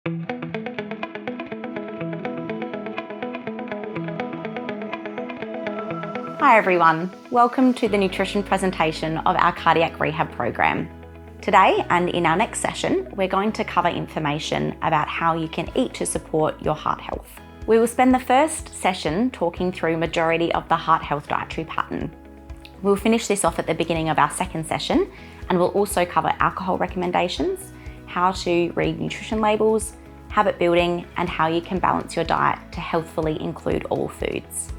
Hi everyone, welcome to the nutrition presentation of our cardiac rehab program. Today and in our next session, we're going to cover information about how you can eat to support your heart health. We will spend the first session talking through majority of the heart health dietary pattern. We'll finish this off at the beginning of our second session, and we'll also cover alcohol recommendations, how to read nutrition labels, habit building, and how you can balance your diet to healthfully include all foods.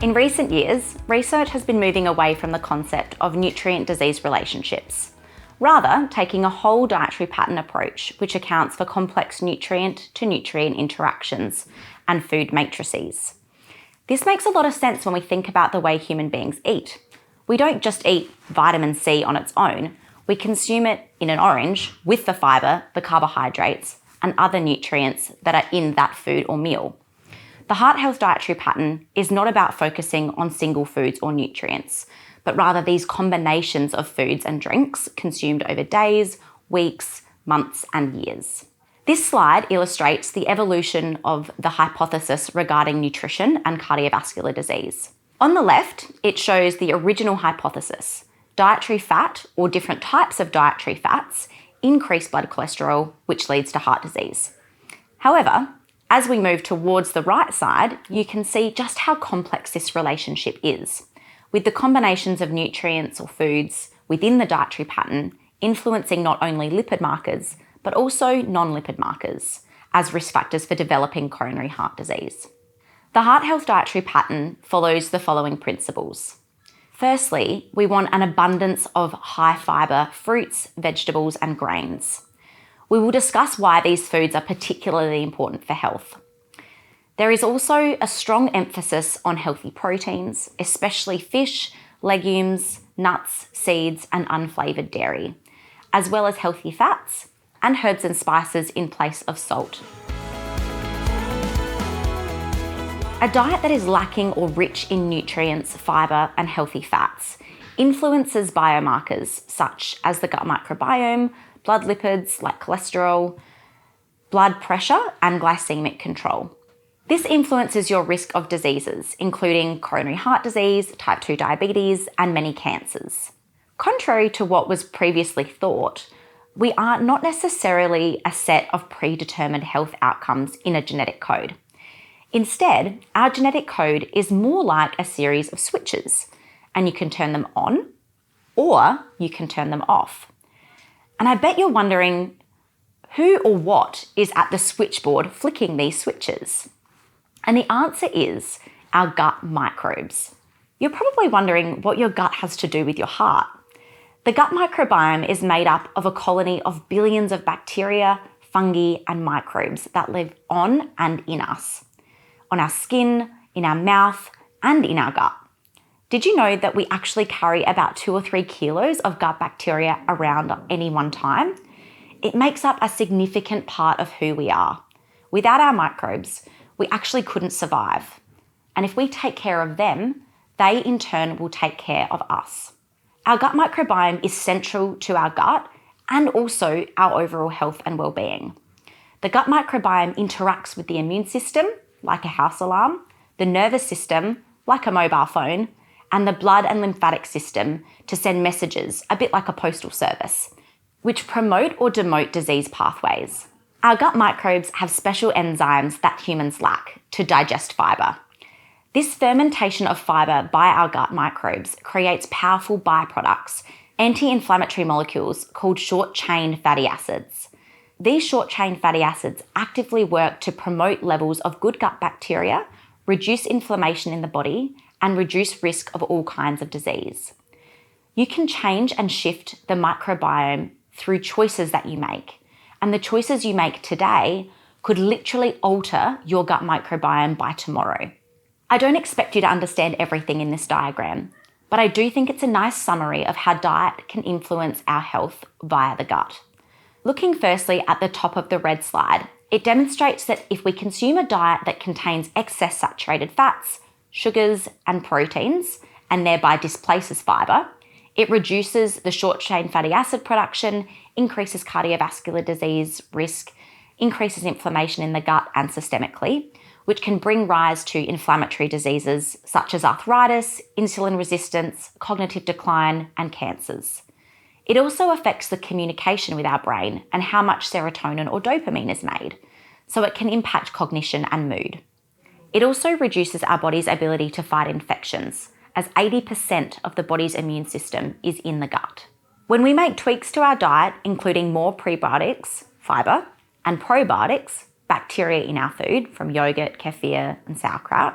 In recent years, research has been moving away from the concept of nutrient-disease relationships, rather taking a whole dietary pattern approach which accounts for complex nutrient-to-nutrient interactions and food matrices. This makes a lot of sense when we think about the way human beings eat. We don't just eat vitamin C on its own, we consume it in an orange with the fibre, the carbohydrates, and other nutrients that are in that food or meal. The heart health dietary pattern is not about focusing on single foods or nutrients, but rather these combinations of foods and drinks consumed over days, weeks, months, and years. This slide illustrates the evolution of the hypothesis regarding nutrition and cardiovascular disease. On the left, it shows the original hypothesis. Dietary fat, or different types of dietary fats, increase blood cholesterol, which leads to heart disease. However, as we move towards the right side, you can see just how complex this relationship is, with the combinations of nutrients or foods within the dietary pattern influencing not only lipid markers, but also non-lipid markers as risk factors for developing coronary heart disease. The heart health dietary pattern follows the following principles. Firstly, we want an abundance of high fibre fruits, vegetables, and grains. We will discuss why these foods are particularly important for health. There is also a strong emphasis on healthy proteins, especially fish, legumes, nuts, seeds, and unflavoured dairy, as well as healthy fats and herbs and spices in place of salt. A diet that is lacking or rich in nutrients, fibre, and healthy fats influences biomarkers such as the gut microbiome, blood lipids like cholesterol, blood pressure, and glycemic control. This influences your risk of diseases, including coronary heart disease, type 2 diabetes, and many cancers. Contrary to what was previously thought, we are not necessarily a set of predetermined health outcomes in a genetic code. Instead, our genetic code is more like a series of switches, and you can turn them on or you can turn them off. And I bet you're wondering who or what is at the switchboard flicking these switches? And the answer is our gut microbes. You're probably wondering what your gut has to do with your heart. The gut microbiome is made up of a colony of billions of bacteria, fungi, and microbes that live on and in us, on our skin, in our mouth, and in our gut. Did you know that we actually carry about 2 or 3 kilos of gut bacteria around at any one time? It makes up a significant part of who we are. Without our microbes, we actually couldn't survive. And if we take care of them, they in turn will take care of us. Our gut microbiome is central to our gut and also our overall health and well-being. The gut microbiome interacts with the immune system, like a house alarm, the nervous system, like a mobile phone, and the blood and lymphatic system to send messages, a bit like a postal service, which promote or demote disease pathways. Our gut microbes have special enzymes that humans lack to digest fibre. This fermentation of fibre by our gut microbes creates powerful byproducts, anti-inflammatory molecules called short-chain fatty acids. These short-chain fatty acids actively work to promote levels of good gut bacteria, reduce inflammation in the body, and reduce risk of all kinds of disease. You can change and shift the microbiome through choices that you make. And the choices you make today could literally alter your gut microbiome by tomorrow. I don't expect you to understand everything in this diagram, but I do think it's a nice summary of how diet can influence our health via the gut. Looking firstly at the top of the red slide, it demonstrates that if we consume a diet that contains excess saturated fats, sugars, and proteins, and thereby displaces fibre, it reduces the short-chain fatty acid production, increases cardiovascular disease risk, increases inflammation in the gut and systemically, which can bring rise to inflammatory diseases such as arthritis, insulin resistance, cognitive decline, and cancers. It also affects the communication with our brain and how much serotonin or dopamine is made, so it can impact cognition and mood. It also reduces our body's ability to fight infections, as 80% of the body's immune system is in the gut. When we make tweaks to our diet, including more prebiotics, fibre, and probiotics, bacteria in our food from yogurt, kefir, and sauerkraut,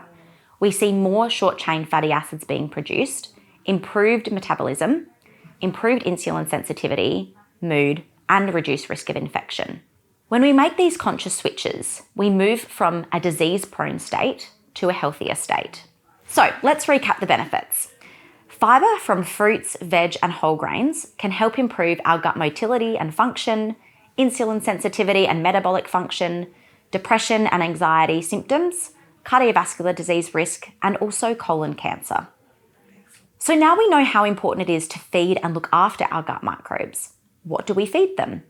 we see more short-chain fatty acids being produced, improved metabolism, improved insulin sensitivity, mood, and reduced risk of infection. When we make these conscious switches, we move from a disease-prone state to a healthier state. So let's recap the benefits. Fibre from fruits, veg, and whole grains can help improve our gut motility and function, insulin sensitivity and metabolic function, depression and anxiety symptoms, cardiovascular disease risk, and also colon cancer. So now we know how important it is to feed and look after our gut microbes. What do we feed them?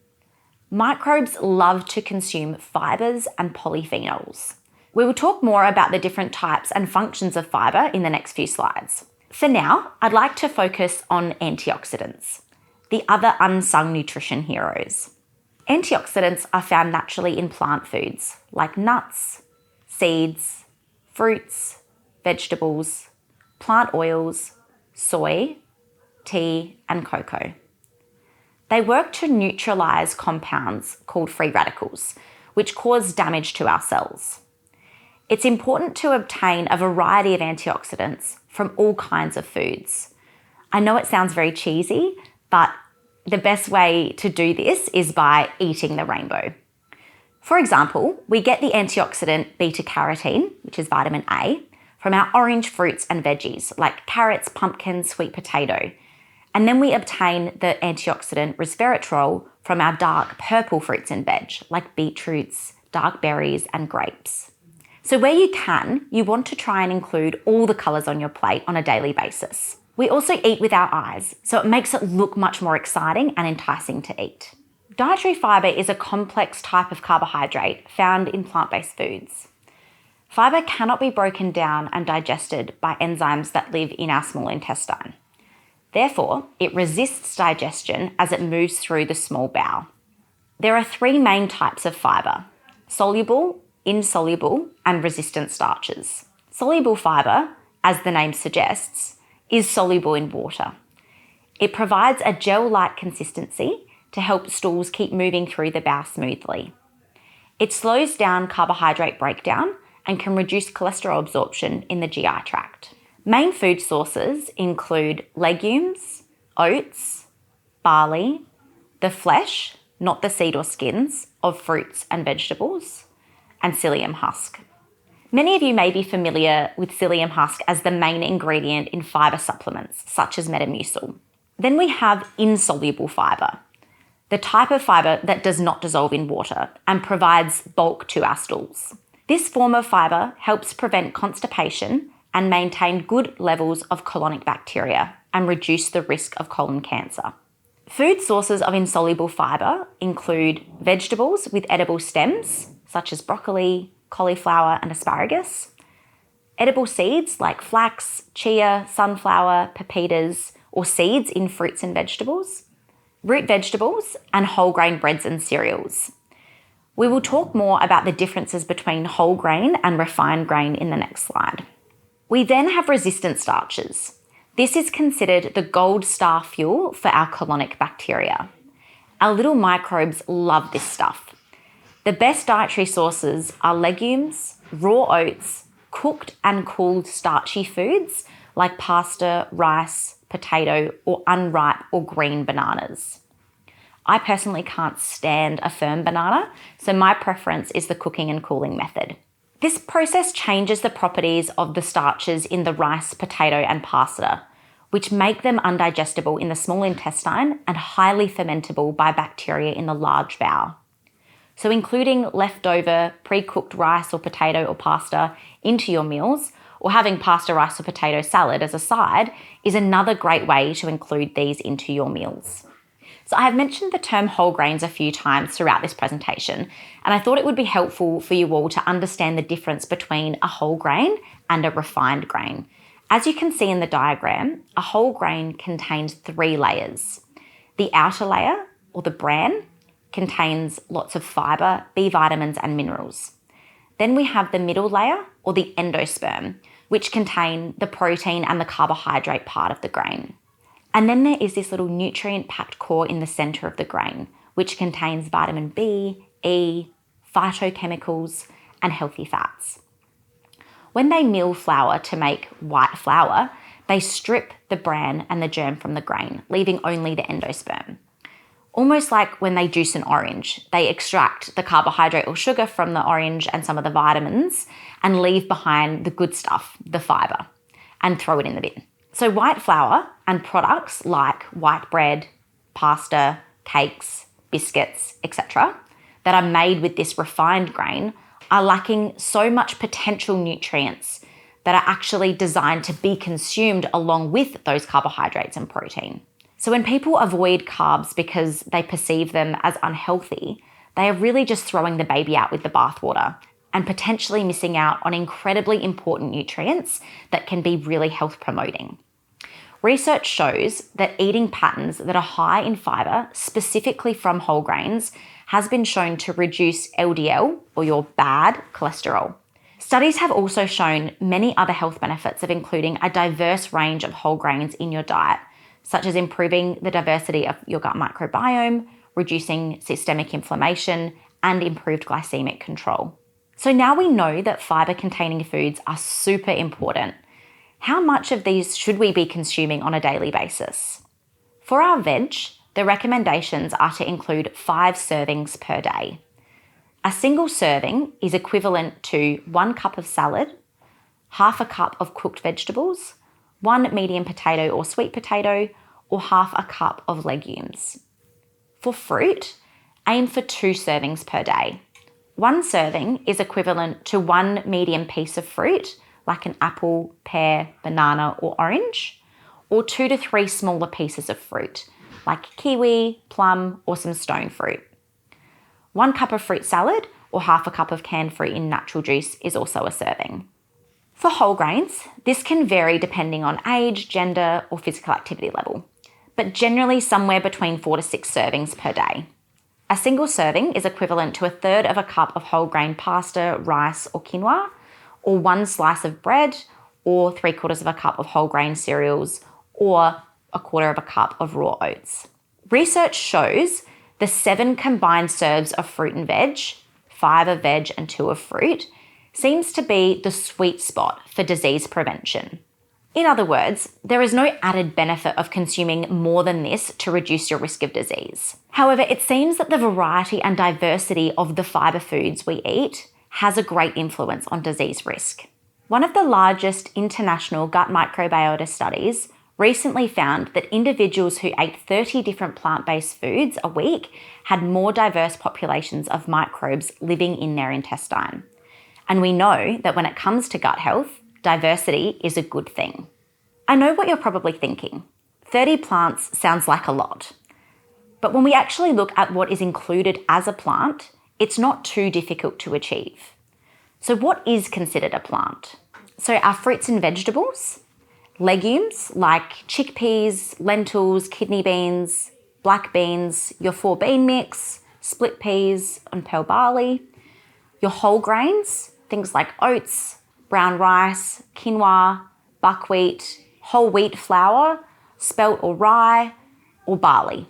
Microbes love to consume fibres and polyphenols. We will talk more about the different types and functions of fibre in the next few slides. For now, I'd like to focus on antioxidants, the other unsung nutrition heroes. Antioxidants are found naturally in plant foods like nuts, seeds, fruits, vegetables, plant oils, soy, tea, and cocoa. They work to neutralise compounds called free radicals, which cause damage to our cells. It's important to obtain a variety of antioxidants from all kinds of foods. I know it sounds very cheesy, but the best way to do this is by eating the rainbow. For example, we get the antioxidant beta-carotene, which is vitamin A, from our orange fruits and veggies like carrots, pumpkins, sweet potato. And then we obtain the antioxidant resveratrol from our dark purple fruits and veg like beetroots, dark berries, and grapes. So where you can, you want to try and include all the colours on your plate on a daily basis. We also eat with our eyes, so it makes it look much more exciting and enticing to eat. Dietary fibre is a complex type of carbohydrate found in plant-based foods. Fibre cannot be broken down and digested by enzymes that live in our small intestine. Therefore, it resists digestion as it moves through the small bowel. There are three main types of fibre: soluble, insoluble, and resistant starches. Soluble fibre, as the name suggests, is soluble in water. It provides a gel-like consistency to help stools keep moving through the bowel smoothly. It slows down carbohydrate breakdown and can reduce cholesterol absorption in the GI tract. Main food sources include legumes, oats, barley, the flesh, not the seed or skins, of fruits and vegetables, and psyllium husk. Many of you may be familiar with psyllium husk as the main ingredient in fibre supplements, such as Metamucil. Then we have insoluble fibre, the type of fibre that does not dissolve in water and provides bulk to our stools. This form of fibre helps prevent constipation and maintain good levels of colonic bacteria and reduce the risk of colon cancer. Food sources of insoluble fibre include vegetables with edible stems, such as broccoli, cauliflower, and asparagus, edible seeds like flax, chia, sunflower, pepitas, or seeds in fruits and vegetables, root vegetables, and whole grain breads and cereals. We will talk more about the differences between whole grain and refined grain in the next slide. We then have resistant starches. This is considered the gold star fuel for our colonic bacteria. Our little microbes love this stuff. The best dietary sources are legumes, raw oats, cooked and cooled starchy foods like pasta, rice, potato, or unripe or green bananas. I personally can't stand a firm banana, so my preference is the cooking and cooling method. This process changes the properties of the starches in the rice, potato, and pasta, which make them undigestible in the small intestine and highly fermentable by bacteria in the large bowel. So including leftover pre-cooked rice or potato or pasta into your meals, or having pasta, rice, or potato salad as a side is another great way to include these into your meals. So I have mentioned the term whole grains a few times throughout this presentation, and I thought it would be helpful for you all to understand the difference between a whole grain and a refined grain. As you can see in the diagram, a whole grain contains 3 layers. The outer layer, or the bran, contains lots of fibre, B vitamins and minerals. Then we have the middle layer, or the endosperm, which contain the protein and the carbohydrate part of the grain. And then there is this little nutrient-packed core in the centre of the grain, which contains vitamin B, E, phytochemicals, and healthy fats. When they mill flour to make white flour, they strip the bran and the germ from the grain, leaving only the endosperm. Almost like when they juice an orange, they extract the carbohydrate or sugar from the orange and some of the vitamins and leave behind the good stuff, the fibre, and throw it in the bin. So white flour and products like white bread, pasta, cakes, biscuits, etc., that are made with this refined grain are lacking so much potential nutrients that are actually designed to be consumed along with those carbohydrates and protein. So when people avoid carbs because they perceive them as unhealthy, they are really just throwing the baby out with the bathwater and potentially missing out on incredibly important nutrients that can be really health promoting. Research shows that eating patterns that are high in fibre, specifically from whole grains, has been shown to reduce LDL, or your bad cholesterol. Studies have also shown many other health benefits of including a diverse range of whole grains in your diet, such as improving the diversity of your gut microbiome, reducing systemic inflammation, and improved glycemic control. So now we know that fibre-containing foods are super important. How much of these should we be consuming on a daily basis? For our veg, the recommendations are to include 5 servings per day. A single serving is equivalent to 1 cup of salad, half a cup of cooked vegetables, 1 medium potato or sweet potato, or half a cup of legumes. For fruit, aim for 2 servings per day. 1 serving is equivalent to 1 medium piece of fruit, like an apple, pear, banana, or orange, or 2 to 3 smaller pieces of fruit, like kiwi, plum, or some stone fruit. 1 cup of fruit salad, or half a cup of canned fruit in natural juice, is also a serving. For whole grains, this can vary depending on age, gender, or physical activity level, but generally somewhere between 4 to 6 servings per day. A single serving is equivalent to 1/3 of a cup of whole grain pasta, rice, or quinoa, or 1 slice of bread, or 3/4 of a cup of whole grain cereals, or 1/4 of a cup of raw oats. Research shows the 7 combined serves of fruit and veg, 5 of veg and 2 of fruit, seems to be the sweet spot for disease prevention. In other words, there is no added benefit of consuming more than this to reduce your risk of disease. However, it seems that the variety and diversity of the fibre foods we eat has a great influence on disease risk. One of the largest international gut microbiota studies recently found that individuals who ate 30 different plant-based foods a week had more diverse populations of microbes living in their intestine. And we know that when it comes to gut health, diversity is a good thing. I know what you're probably thinking. 30 plants sounds like a lot. But when we actually look at what is included as a plant, it's not too difficult to achieve. So what is considered a plant? So our fruits and vegetables, legumes like chickpeas, lentils, kidney beans, black beans, your 4-bean mix, split peas and pearl barley, your whole grains, things like oats, brown rice, quinoa, buckwheat, whole wheat flour, spelt or rye, or barley.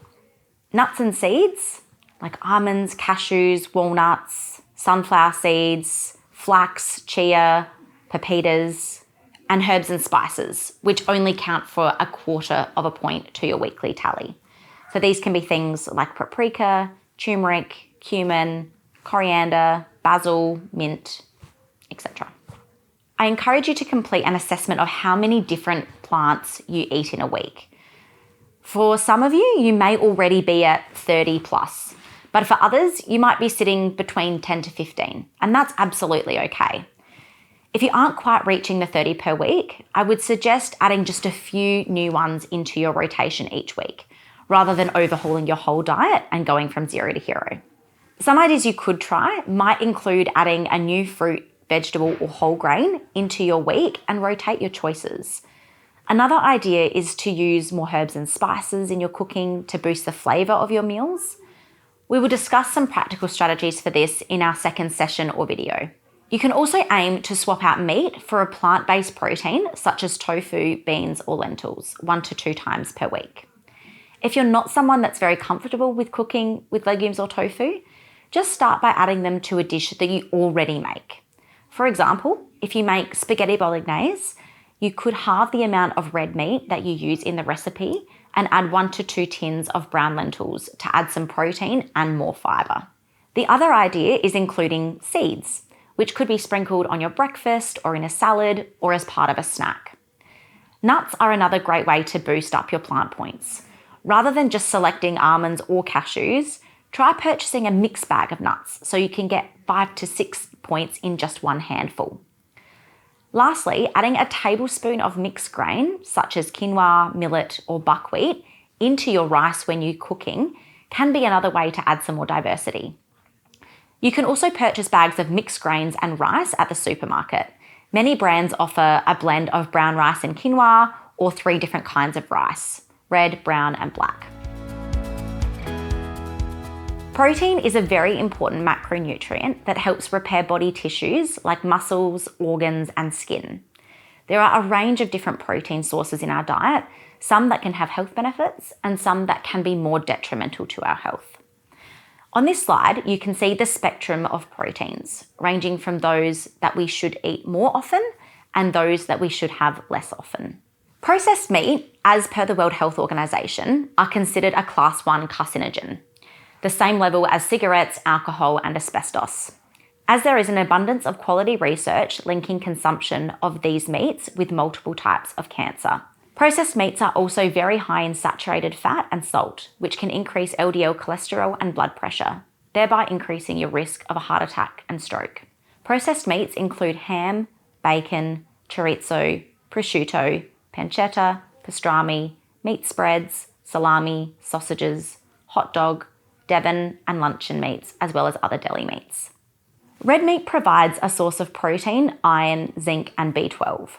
Nuts and seeds, like almonds, cashews, walnuts, sunflower seeds, flax, chia, pepitas, and herbs and spices, which only count for 1/4 of a point to your weekly tally. So these can be things like paprika, turmeric, cumin, coriander, basil, mint, etc. I encourage you to complete an assessment of how many different plants you eat in a week. For some of you, you may already be at 30 plus, but for others, you might be sitting between 10 to 15, and that's absolutely okay. If you aren't quite reaching the 30 per week, I would suggest adding just a few new ones into your rotation each week, rather than overhauling your whole diet and going from 0 to hero. Some ideas you could try might include adding a new fruit, vegetable, or whole grain into your week and rotate your choices. Another idea is to use more herbs and spices in your cooking to boost the flavour of your meals. We will discuss some practical strategies for this in our second session or video. You can also aim to swap out meat for a plant-based protein such as tofu, beans, or lentils 1 to 2 times per week. If you're not someone that's very comfortable with cooking with legumes or tofu, just start by adding them to a dish that you already make. For example, if you make spaghetti bolognese, you could halve the amount of red meat that you use in the recipe and add 1 to 2 tins of brown lentils to add some protein and more fibre. The other idea is including seeds, which could be sprinkled on your breakfast or in a salad or as part of a snack. Nuts are another great way to boost up your plant points. Rather than just selecting almonds or cashews, try purchasing a mixed bag of nuts so you can get 5 to 6 points in just one handful. Lastly, adding a tablespoon of mixed grain, such as quinoa, millet, or buckwheat, into your rice when you're cooking can be another way to add some more diversity. You can also purchase bags of mixed grains and rice at the supermarket. Many brands offer a blend of brown rice and quinoa or 3 different kinds of rice: red, brown, and black. Protein is a very important macronutrient that helps repair body tissues like muscles, organs, and skin. There are a range of different protein sources in our diet, some that can have health benefits and some that can be more detrimental to our health. On this slide, you can see the spectrum of proteins, ranging from those that we should eat more often and those that we should have less often. Processed meat, as per the World Health Organization, are considered a class 1 carcinogen, the same level as cigarettes, alcohol, and asbestos, as there is an abundance of quality research linking consumption of these meats with multiple types of cancer. Processed meats are also very high in saturated fat and salt, which can increase LDL cholesterol and blood pressure, thereby increasing your risk of a heart attack and stroke. Processed meats include ham, bacon, chorizo, prosciutto, pancetta, pastrami, meat spreads, salami, sausages, hot dog, Devon, and luncheon meats, as well as other deli meats. Red meat provides a source of protein, iron, zinc, and B12.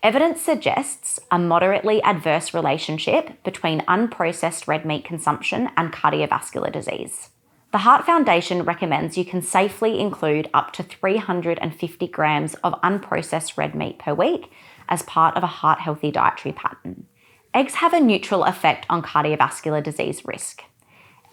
Evidence suggests a moderately adverse relationship between unprocessed red meat consumption and cardiovascular disease. The Heart Foundation recommends you can safely include up to 350 grams of unprocessed red meat per week as part of a heart-healthy dietary pattern. Eggs have a neutral effect on cardiovascular disease risk.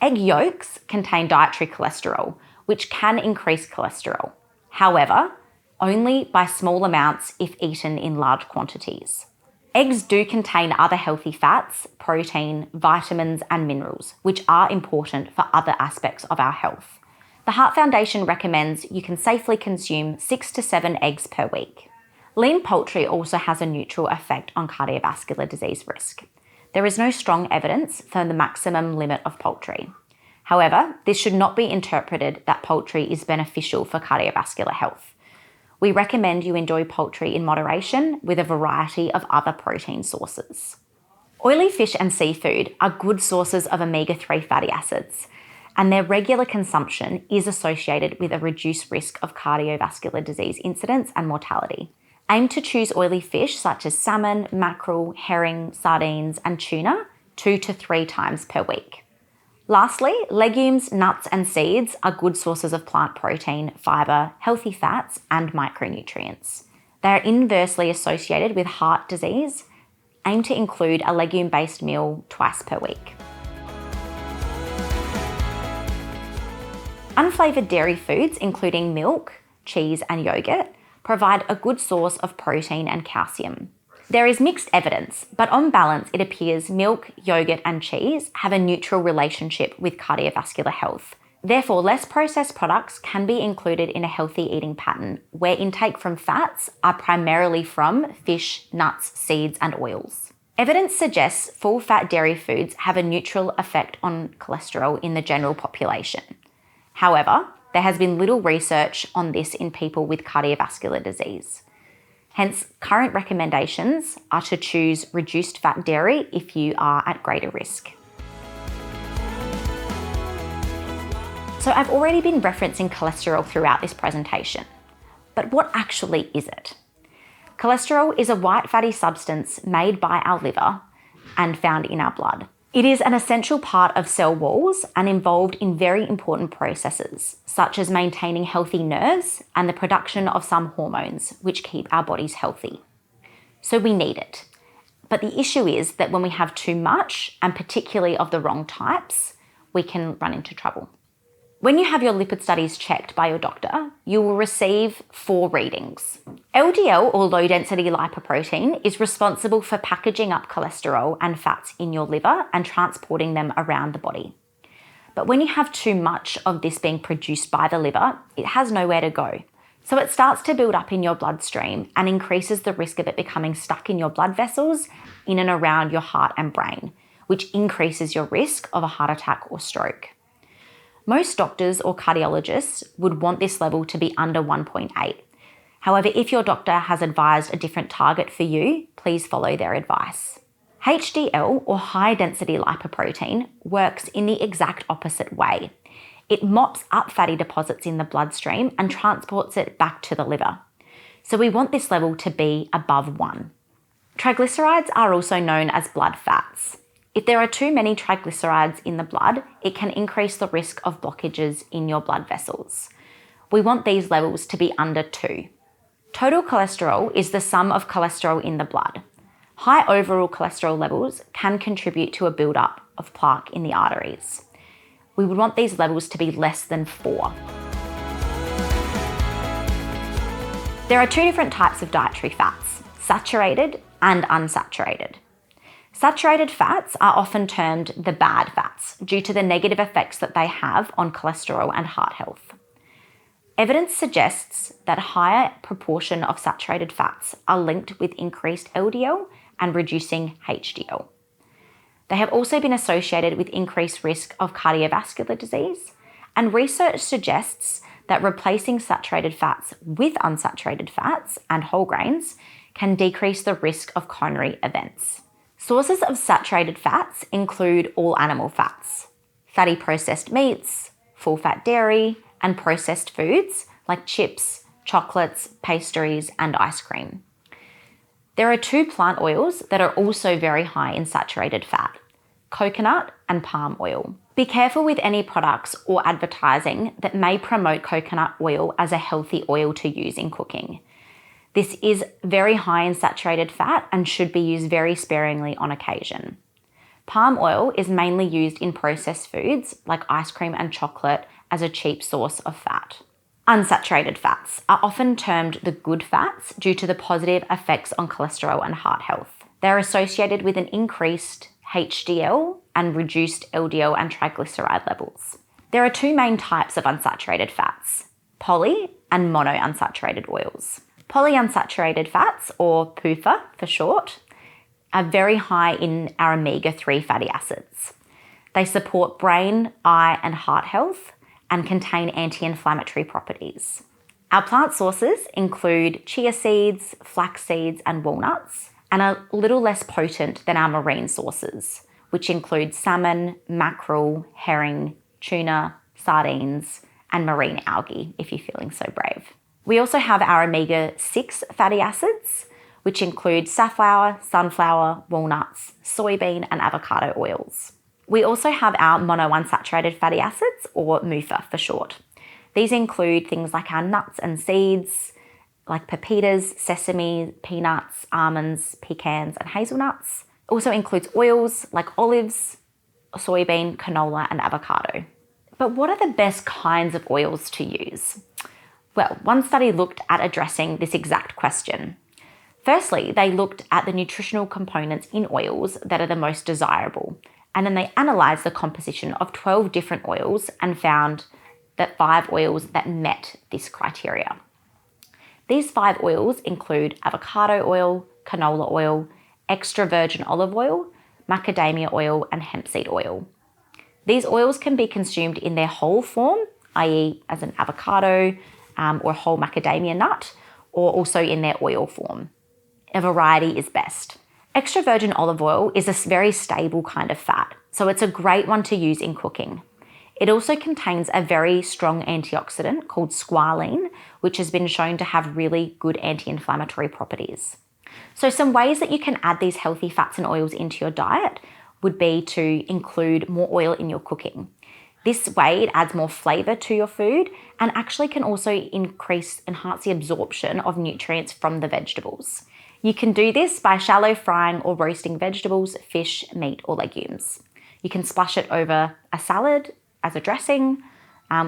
Egg yolks contain dietary cholesterol, which can increase cholesterol. However, only by small amounts if eaten in large quantities. Eggs do contain other healthy fats, protein, vitamins, and minerals, which are important for other aspects of our health. The Heart Foundation recommends you can safely consume 6 to 7 eggs per week. Lean poultry also has a neutral effect on cardiovascular disease risk. There is no strong evidence for the maximum limit of poultry. However, this should not be interpreted that poultry is beneficial for cardiovascular health. We recommend you enjoy poultry in moderation with a variety of other protein sources. Oily fish and seafood are good sources of omega-3 fatty acids, and their regular consumption is associated with a reduced risk of cardiovascular disease incidence and mortality. Aim to choose oily fish such as salmon, mackerel, herring, sardines, and tuna 2 to 3 times per week. Lastly, legumes, nuts, and seeds are good sources of plant protein, fibre, healthy fats, and micronutrients. They are inversely associated with heart disease. Aim to include a legume-based meal twice per week. Unflavoured dairy foods, including milk, cheese, and yogurt, provide a good source of protein and calcium. There is mixed evidence, but on balance, it appears milk, yogurt, and cheese have a neutral relationship with cardiovascular health. Therefore, less processed products can be included in a healthy eating pattern where intake from fats are primarily from fish, nuts, seeds, and oils. Evidence suggests full-fat dairy foods have a neutral effect on cholesterol in the general population. However, there has been little research on this in people with cardiovascular disease. Hence, current recommendations are to choose reduced fat dairy if you are at greater risk. So I've already been referencing cholesterol throughout this presentation, but what actually is it? Cholesterol is a white fatty substance made by our liver and found in our blood. It is an essential part of cell walls and involved in very important processes, such as maintaining healthy nerves and the production of some hormones, which keep our bodies healthy. So we need it. But the issue is that when we have too much, and particularly of the wrong types, we can run into trouble. When you have your lipid studies checked by your doctor, you will receive 4 readings. LDL, or low density lipoprotein, is responsible for packaging up cholesterol and fats in your liver and transporting them around the body. But when you have too much of this being produced by the liver, it has nowhere to go. So it starts to build up in your bloodstream and increases the risk of it becoming stuck in your blood vessels in and around your heart and brain, which increases your risk of a heart attack or stroke. Most doctors or cardiologists would want this level to be under 1.8. However, if your doctor has advised a different target for you, please follow their advice. HDL, or high density lipoprotein, works in the exact opposite way. It mops up fatty deposits in the bloodstream and transports it back to the liver. So we want this level to be above 1. Triglycerides are also known as blood fats. If there are too many triglycerides in the blood, it can increase the risk of blockages in your blood vessels. We want these levels to be under 2. Total cholesterol is the sum of cholesterol in the blood. High overall cholesterol levels can contribute to a buildup of plaque in the arteries. We would want these levels to be less than 4. There are 2 different types of dietary fats, saturated and unsaturated. Saturated fats are often termed the bad fats due to the negative effects that they have on cholesterol and heart health. Evidence suggests that a higher proportion of saturated fats are linked with increased LDL and reducing HDL. They have also been associated with increased risk of cardiovascular disease, and research suggests that replacing saturated fats with unsaturated fats and whole grains can decrease the risk of coronary events. Sources of saturated fats include all animal fats, fatty processed meats, full-fat dairy, and processed foods like chips, chocolates, pastries, and ice cream. There are 2 plant oils that are also very high in saturated fat, coconut and palm oil. Be careful with any products or advertising that may promote coconut oil as a healthy oil to use in cooking. This is very high in saturated fat and should be used very sparingly on occasion. Palm oil is mainly used in processed foods like ice cream and chocolate as a cheap source of fat. Unsaturated fats are often termed the good fats due to the positive effects on cholesterol and heart health. They're associated with an increased HDL and reduced LDL and triglyceride levels. There are 2 main types of unsaturated fats, poly and monounsaturated oils. Polyunsaturated fats, or PUFA for short, are very high in our omega-3 fatty acids. They support brain, eye, and heart health and contain anti-inflammatory properties. Our plant sources include chia seeds, flax seeds, and walnuts, and are a little less potent than our marine sources, which include salmon, mackerel, herring, tuna, sardines, and marine algae, if you're feeling so brave. We also have our omega-6 fatty acids, which include safflower, sunflower, walnuts, soybean, and avocado oils. We also have our monounsaturated fatty acids, or MUFA for short. These include things like our nuts and seeds, like pepitas, sesame, peanuts, almonds, pecans, and hazelnuts. It also includes oils like olives, soybean, canola, and avocado. But what are the best kinds of oils to use? Well, one study looked at addressing this exact question. Firstly, they looked at the nutritional components in oils that are the most desirable, and then they analysed the composition of 12 different oils and found that 5 oils that met this criteria. These 5 oils include avocado oil, canola oil, extra virgin olive oil, macadamia oil, and hemp seed oil. These oils can be consumed in their whole form, i.e. as an avocado or whole macadamia nut, or also in their oil form. A variety is best. Extra virgin olive oil is a very stable kind of fat, so it's a great one to use in cooking. It also contains a very strong antioxidant called squalene, which has been shown to have really good anti-inflammatory properties. So some ways that you can add these healthy fats and oils into your diet would be to include more oil in your cooking. This way it adds more flavour to your food and actually can also enhance the absorption of nutrients from the vegetables. You can do this by shallow frying or roasting vegetables, fish, meat or legumes. You can splash it over a salad as a dressing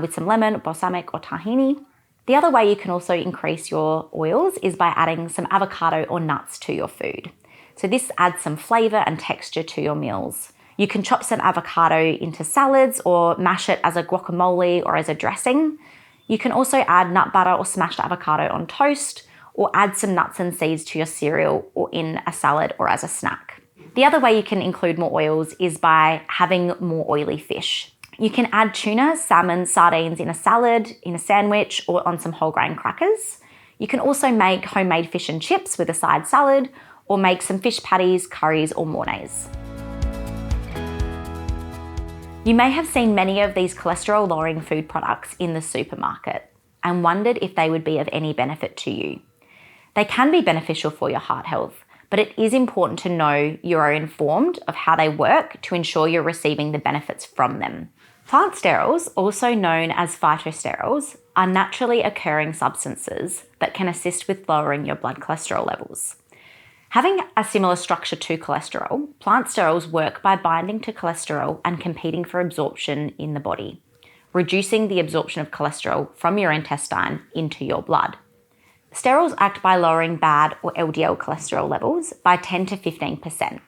with some lemon, balsamic or tahini. The other way you can also increase your oils is by adding some avocado or nuts to your food. So this adds some flavour and texture to your meals. You can chop some avocado into salads or mash it as a guacamole or as a dressing. You can also add nut butter or smashed avocado on toast, or add some nuts and seeds to your cereal or in a salad or as a snack. The other way you can include more oils is by having more oily fish. You can add tuna, salmon, sardines in a salad, in a sandwich, or on some whole grain crackers. You can also make homemade fish and chips with a side salad, or make some fish patties, curries, or mornay's. You may have seen many of these cholesterol-lowering food products in the supermarket and wondered if they would be of any benefit to you. They can be beneficial for your heart health, but it is important to know you are informed of how they work to ensure you're receiving the benefits from them. Plant sterols, also known as phytosterols, are naturally occurring substances that can assist with lowering your blood cholesterol levels. Having a similar structure to cholesterol, plant sterols work by binding to cholesterol and competing for absorption in the body, reducing the absorption of cholesterol from your intestine into your blood. Sterols act by lowering bad or LDL cholesterol levels by 10 to 15%.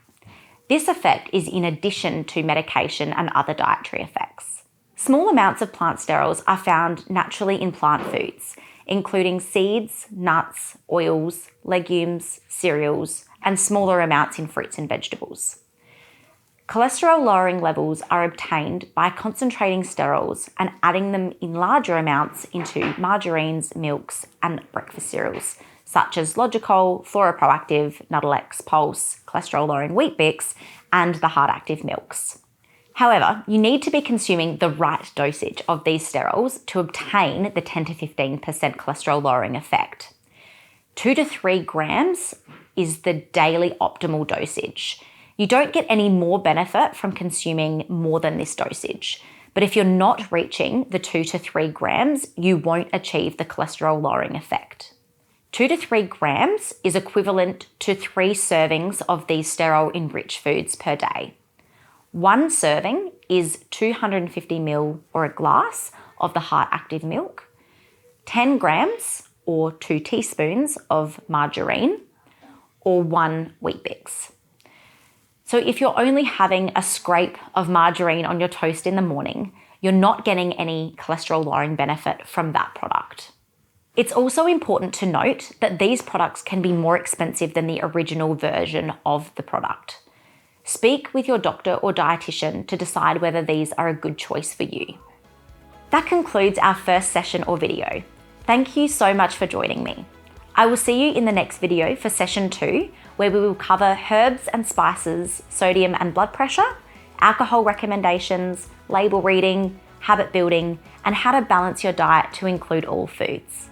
This effect is in addition to medication and other dietary effects. Small amounts of plant sterols are found naturally in plant foods, including seeds, nuts, oils, legumes, cereals, and smaller amounts in fruits and vegetables. Cholesterol-lowering levels are obtained by concentrating sterols and adding them in larger amounts into margarines, milks, and breakfast cereals, such as Logicol, Flora Proactive, Nuttalex, Pulse, cholesterol-lowering Wheat Bix, and the hard-active milks. However, you need to be consuming the right dosage of these sterols to obtain the 10 to 15% cholesterol-lowering effect. 2 to 3 grams is the daily optimal dosage. You don't get any more benefit from consuming more than this dosage. But if you're not reaching the 2 to 3 grams, you won't achieve the cholesterol lowering effect. 2 to 3 grams is equivalent to 3 servings of these sterol-enriched foods per day. 1 serving is 250 ml or a glass of the heart-active milk, 10 grams or 2 teaspoons of margarine, or 1 Wheat Bix. So if you're only having a scrape of margarine on your toast in the morning, you're not getting any cholesterol-lowering benefit from that product. It's also important to note that these products can be more expensive than the original version of the product. Speak with your doctor or dietitian to decide whether these are a good choice for you. That concludes our first session or video. Thank you so much for joining me. I will see you in the next video for session 2, where we will cover herbs and spices, sodium and blood pressure, alcohol recommendations, label reading, habit building, and how to balance your diet to include all foods.